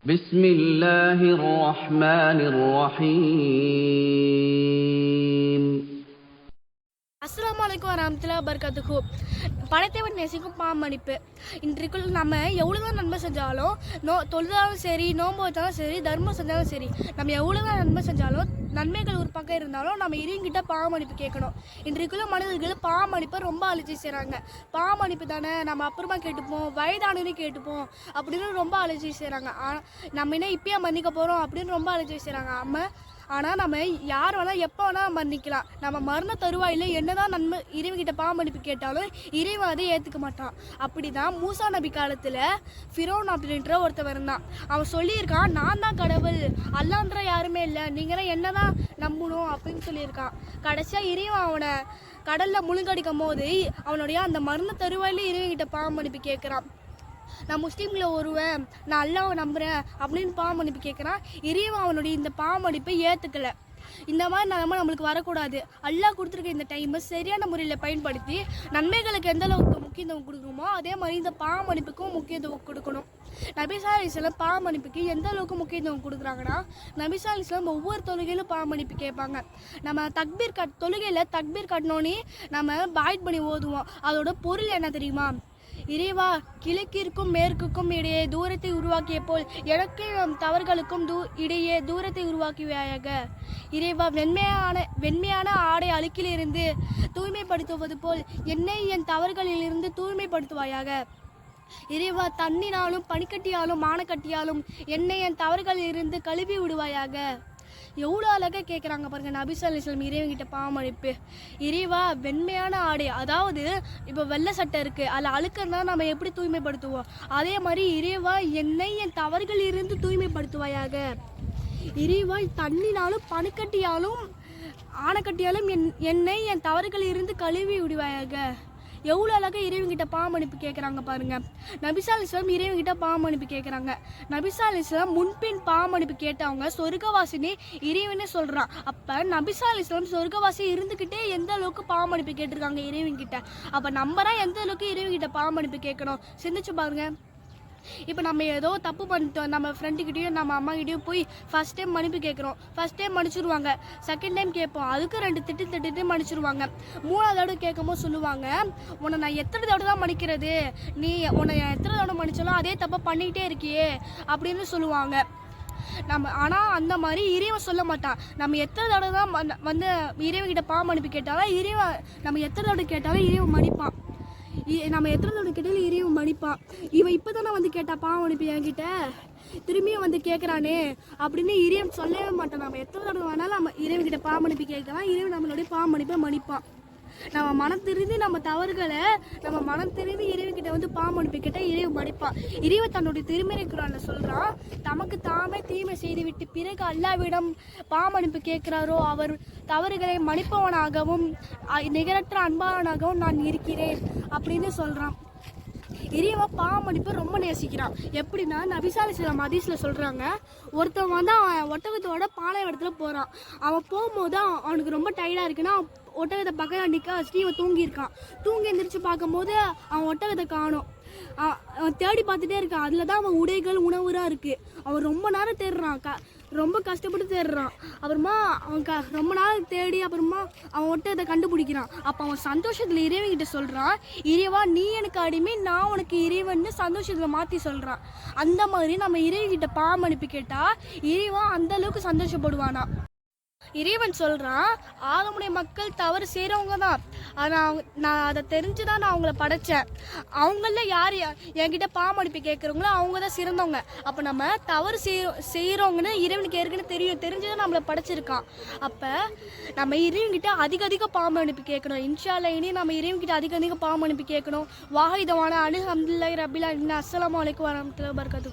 بسم الله الرحمن الرحيم. அஸ்ஸலாமு அலைக்கும் வரஹ்மத்துல்லாஹி வபரகாத்துஹு. படைத்தவன் நேசிக்கும் பாமணிப்பு. இன்றைக்குள் நம்ம எவ்வளோதான் நன்மை செஞ்சாலும் தொழுதாலும் சரி, நோன்பு வச்சாலும் சரி, தர்மம் செஞ்சாலும் சரி, நம்ம எவ்வளோதான் நன்மை செஞ்சாலும் நன்மைகள் ஒரு பக்கம் இருந்தாலும் நம்ம இறைவன்கிட்ட பாவமன்னிப்பு கேட்கணும். இன்றைக்குள்ள மனிதர்கள் பாவமன்னிப்பை ரொம்ப அலட்சி செய்கிறாங்க. பாவமன்னிப்பு தானே, நம்ம அப்புறமா கேட்டுப்போம், வயதானு கேட்டுப்போம் அப்படின்னு ரொம்ப அலட்சி செய்கிறாங்க. ஆனால் நம்ம என்ன இப்பயே மன்னிக்க போகிறோம் அப்படின்னு ரொம்ப அலட்சி செய்கிறாங்க. ஆனால் நம்ம யார் வேணால் எப்போ வேணால் மன்னிக்கலாம். நம்ம மரண தருவாயில் என்னதான் நன்மை இறைவன்கிட்ட பாவமன்னிப்பு கேட்டாலும் இறைவன் அதை ஏற்றுக்க மாட்டான். அப்படி தான் மூசா நபி காலத்தில் ஃபிரௌன் அப்படின்ற ஒருத்தவர் இருந்தான். அவன் சொல்லியிருக்கான், நான் தான் கடவுள், அல்லான்ற யாருமே இல்லை, நீங்களாம் என்ன தான் நம்பணும் அப்படின்னு சொல்லியிருக்கான். கடைசியாக இறைவன் அவனை கடலில் முழுங்கடிக்கும் போது அவனுடைய அந்த மரண தருவாயில் இறைவன்கிட்ட பாவமன்னிப்பு கேட்குறான். நான் முஸ்லீமில் ஒருவன், நான் அல்லாஹ்வை நம்புகிறேன் அப்படின்னு பாவமன்னிப்பு கேட்குறான். இறைவன் அவனுடைய இந்த பாவமன்னிப்பை ஏற்றுக்கலை. இந்த மாதிரி நம்மளுக்கு வரக்கூடாது. அல்லாஹ் கொடுத்துருக்க இந்த டைமை சரியான முறையில் பயன்படுத்தி நன்மைகளுக்கு எந்த அளவுக்கு முக்கியத்துவம் கொடுக்கணுமோ அதே மாதிரி இந்த பாவமன்னிப்புக்கும் முக்கியத்துவம் கொடுக்கணும். நபி ஸல்லல்லாஹு அலைஹி வஸல்லம் பாவமன்னிப்புக்கு எந்த அளவுக்கு முக்கியத்துவம் கொடுக்குறாங்கன்னா, நபி ஸல்லல்லாஹு அலைஹி வஸல்லம் ஒவ்வொரு தொழுகையிலும் பாவமன்னிப்பு கேட்பாங்க. நம்ம தொழுகையில் தக்பீர் கட்டணுன்னே நம்ம பாய்ட் பண்ணி ஓதுவோம். அதோட பொருள் என்ன தெரியுமா? இறைவா, கிழக்கிற்கும் மேற்குக்கும் இடையே தூரத்தை உருவாக்கிய போல் எனக்கும் தவறுகளுக்கும் இடையே தூரத்தை உருவாக்குவாயாக. இறைவா, வெண்மையான ஆடை அழுக்கிலிருந்து தூய்மைப்படுத்துவது போல் என்னை என் தவறுகளிலிருந்து தூய்மைப்படுத்துவாயாக. இறைவா, தண்ணினாலும் பனிக்கட்டியாலும் மானக்கட்டியாலும் என்னை என் தவறுகளிலிருந்து கழுவி விடுவாயாக. எவ்வளோ அழகாக கேட்குறாங்க பாருங்கள் நபி ஸல்லல்லாஹு அலைஹி வஸல்லம் இறைவன்கிட்ட பாவமன்னிப்பு. இறைவா, வெண்மையான ஆடை, அதாவது இப்போ வெள்ளை சட்டை இருக்குது, அதில் அழுக்குன்னா நம்ம எப்படி தூய்மைப்படுத்துவோம், அதே மாதிரி இறைவா என்னை என் தவறுகளிலிருந்து தூய்மைப்படுத்துவாயாக. இறைவா, தண்ணினாலும் பனிக்கட்டியாலும் ஆனக்கட்டியாலும் என்னை என் தவறுகளிலிருந்து கழுவி விடுவாயாக. எவ்வளோ அழகாக இறைவன்கிட்ட பாவமன்னிப்பு கேட்குறாங்க பாருங்கள். நபி ஸல்லல்லாஹு அலைஹி வஸல்லம் இறைவன்கிட்ட பாவமன்னிப்பு கேட்குறாங்க. நபி ஸல்லல்லாஹு அலைஹி வஸல்லம் முன்பின் பாவமன்னிப்பு கேட்டவங்க சொர்க்கவாசினே இறைவனே சொல்கிறான். அப்போ நபி ஸல்லல்லாஹு அலைஹி வஸல்லம் சொர்க்கவாசி இருந்துக்கிட்டே எந்த அளவுக்கு பாவமன்னிப்பு கேட்டிருக்காங்க இறைவன்கிட்ட. அப்போ நம்ம தான் எந்த அளவுக்கு இறைவன்கிட்ட பாவமன்னிப்பு கேட்கணும் சிந்திச்சு பாருங்கள். இப்போ நம்ம ஏதோ தப்பு பண்ணிட்டோம், நம்ம ஃப்ரெண்டுக்கிட்டேயும் நம்ம அம்மாக்கிட்டேயும் போய் ஃபஸ்ட் டைம் மன்னிப்பு கேட்குறோம். ஃபஸ்ட் டைம் மன்னிச்சிடுவாங்க. செகண்ட் டைம் கேட்போம், அதுக்கு 2 திட்டு மன்னிச்சிடுவாங்க. 3ஆவது தடவை கேட்கும்போது சொல்லுவாங்க, உன்னை நான் எத்தனை தடவை தான் மன்னிக்கிறது, நீ உன்னை எத்தனை தடவை மன்னிச்சாலும் அதே தப்பை பண்ணிக்கிட்டே இருக்கியே அப்படின்னு சொல்லுவாங்க. ஆனால் அந்த மாதிரி இறைவன் சொல்ல மாட்டான். நம்ம எத்தனை தடவை தான் வந்து இறைவன்கிட்ட பாவமன்னிப்பு கேட்டாலும் நம்ம எத்தனை தடவை கேட்டாலும் இறைவன் மன்னிப்பான். நம்ம எத்தனை தடவை கேட்டாலும் இறைவன் மன்னிப்பான். இவன் இப்போ தானே வந்து கேட்டா பாவமன்னிப்பு என்கிட்ட, திரும்பியும் வந்து கேட்குறானே அப்படின்னு இறைவன் சொல்லவே மாட்டான். நம்ம எத்தனை தடவை வேணாலும் நம்ம இறைவன்கிட்ட பாவமன்னிப்பு கேட்கலாம், இறைவன் நம்மளுடைய பாவமன்னிப்பை மன்னிப்பான். நம்ம மனம் தெரிந்து நம்ம தவறுகளை நம்ம மனம் தெரிந்து இறைவன்கிட்ட வந்து பாவமன்னிப்பு கேட்டால் இறைவன் மன்னிப்பான். இறைவன் தன்னுடைய திருமறை குர்ஆன்ல சொல்கிறான், தமக்கு தாமே தீமை செய்துவிட்டு பிறகு அல்லாஹ்விடம் பாவமன்னிப்பு கேட்கிறாரோ அவர் தவறுகளை மன்னிப்பவனாகவும் நிகரற்ற அன்பாளனாகவும் நான் இருக்கிறேன் அப்படின்னு சொல்கிறான். இறைவன் பாவமன்னிப்பை ரொம்ப நேசிக்கிறான். எப்படின்னா, நபி ஸல்லல்லாஹு அலைஹி வஸல்லம் ஹதீஸ்ல சொல்கிறாங்க, ஒருத்தவங்க வந்து அவன் ஒட்டகத்தோட பாலைவனத்தில் போகிறான். அவன் போகும்போது அவனுக்கு ரொம்ப டயர்டாக இருக்குன்னா ஒட்டகத்தை பக்கம் நிற்க வச்சுட்டு இவன் தூங்கியிருக்கான். தூங்கி எந்திரிச்சு பார்க்கும்போது அவன் ஒட்டகத்தை காணும். அவன் தேடி பார்த்துட்டே இருக்கான். அதில் தான் அவன் உடைகள் உணவுலாம் இருக்குது. அவன் ரொம்ப நேரம் தேடுறான், ரொம்ப கஷ்டப்பட்டு தேடுறான். அப்புறமா அவன் ரொம்ப நாள் தேடி அப்புறமா அவன் ஒட்டகத்தை கண்டுபிடிக்கிறான். அப்போ அவன் சந்தோஷத்தில் இறைவன்கிட்ட சொல்கிறான், இறைவா நீ எனக்கு அடிமை, நான் உனக்கு இறைவன்னு சந்தோஷத்தில் மாற்றி சொல்கிறான். அந்த மாதிரி நம்ம இறைவன்கிட்ட பாவமன்னிப்பு கேட்டால் இறைவன் அந்த அளவுக்கு சந்தோஷப்படுவானா. இறைவன் சொல்கிறான், ஆதமுடைய மக்கள் தவறு செய்கிறவங்க தான், ஆனால் நான் அதை தெரிஞ்சு தான் நான் அவங்கள படைத்தேன். அவங்கள யார் என்கிட்ட பாவமன்னிப்பு கேட்குறவங்களோ அவங்க தான் சிறந்தவங்க. அப்போ நம்ம தவறு செய்கிறவங்கன்னு இறைவனுக்கு ஏற்கனவே தெரிஞ்சு தான் நம்மளை படைச்சிருக்கான். அப்போ நம்ம இறைவன்கிட்ட அதிக பாவமன்னிப்பு கேட்கணும். இன்ஷா அல்லாஹ் இனி நம்ம இறைவன்கிட்ட அதிக பாவமன்னிப்பு கேட்கணும். வாஹிதவான அல்ஹம்துலில்லாஹி ரப்பில் ஆலமீன். அஸ்ஸலாமு அலைக்கும் வரஹ்மத்துல்லாஹி வபரகாத்துஹு.